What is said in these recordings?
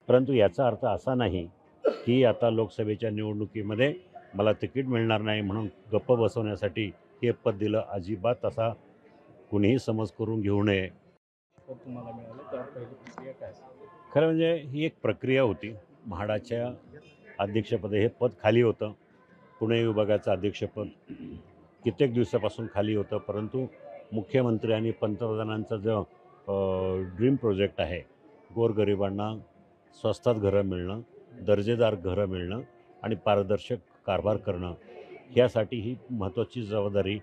परंतु याचा अर्थ असा नाही की आता लोकसभेच्या निवडणुकीमध्ये मला तिकीट मिळणार नाही म्हणून गप्प बसवण्यासाठी हे पद दिलं. अजिबात असा कुणीही समज करून घेऊ नये. पद तुम्हाला मिळालं त्यावर पहिली प्रक्रिया काय असेल? खरं म्हणजे ही एक प्रक्रिया होती. म्हाडाच्या अध्यक्षपदी हे पद खाली होतं. पुणे विभागाचं अध्यक्षपद कित्येक दिवसापासून खाली होतं. परंतु मुख्यमंत्री आणि पंतप्रधानांचा जो ड्रीम प्रोजेक्ट आहे, गोरगरिबांना स्वस्तात घरं मिळणं, दर्जेदार घरं मिळणं आणि पारदर्शक कारभार करणं, यासाठी ही महत्त्वाची जबाबदारी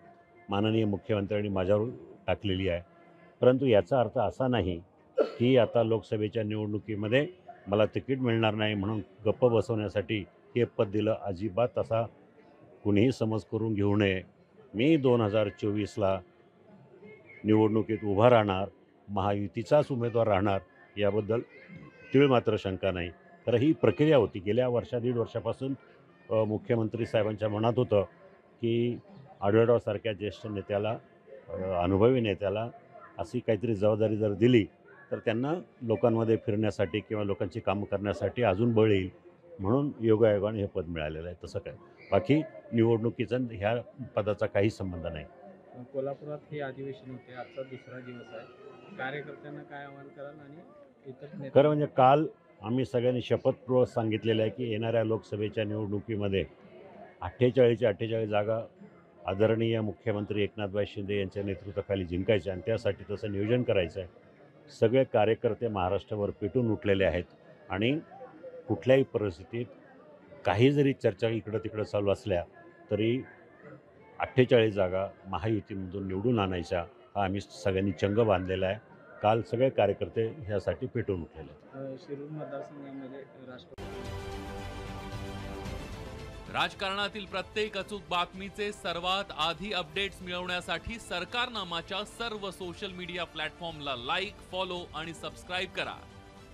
माननीय मुख्यमंत्र्यांनी माझ्यावर टाकलेली आहे. परंतु याचा अर्थ असा नाही की आता लोकसभेच्या निवडणुकीमध्ये मला तिकीट मिळणार नाही म्हणून गप्प बसवण्यासाठी हे पद दिलं. अजिबात असा कुणीही समज करून घेऊ नये. मी 2024ला निवडणुकीत उभा राहणार, महायुतीचाच उमेदवार राहणार, याबद्दल तीळ मात्र शंका नाही. तर ही प्रक्रिया होती. गेल्या दीड वर्षापासून मुख्यमंत्री साहेबांच्या मनात होतं की आढळरावसारख्या ज्येष्ठ नेत्याला, अनुभवी नेत्याला अशी काहीतरी जबाबदारी जर दिली तर त्यांना लोकांमध्ये फिरण्यासाठी किंवा लोकांची कामं करण्यासाठी अजून बळ येईल, म्हणून योगायोगाने हे पद मिळालेलं आहे. तसं काय, बाकी निवडणुकीचा ह्या पदाचा काही संबंध नाही. कोल्हापुरात हे अधिवेशन होते, आजचा दुसरा दिवस आहे. कार्यकर्त्यांना काय आवाहन कराल आणि इतर खरं म्हणजे काल आम्ही सगळ्यांनी शपथपूर्वक सांगितलेलं आहे की येणाऱ्या लोकसभेच्या निवडणुकीमध्ये 48च्या 48 जागा आदरणीय मुख्यमंत्री एकनाथभाई शिंदे यांच्या नेतृत्वाखाली जिंकायच्या आणि त्यासाठी तसं नियोजन करायचं आहे. सगळे कार्यकर्ते महाराष्ट्रावर पेटून उठलेले आहेत आणि कुठल्याही परिस्थितीत काही जरी चर्चा इकडं तिकडं चालू असल्या तरी 48 जागा महायुतीमधून निवडून आणायच्या हा आम्ही सगळ्यांनी चंग बांधलेला आहे. काल सगळे कार्यकर्ते ह्यासाठी पेटून उठलेले आहेत. शिरूर मतदारसंघामध्ये राजकारणातील प्रत्येक अचूक बातमीचे सर्वात आधी अपडेट्स मिळवण्यासाठी सरकारनामाच्या सर्व सोशल मीडिया प्लॅटफॉर्मला लाईक, फॉलो आणि सबस्क्राईब करा.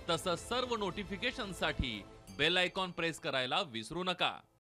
तसंच सर्व नोटिफिकेशनसाठी बेल आयकॉन प्रेस करायला विसरू नका.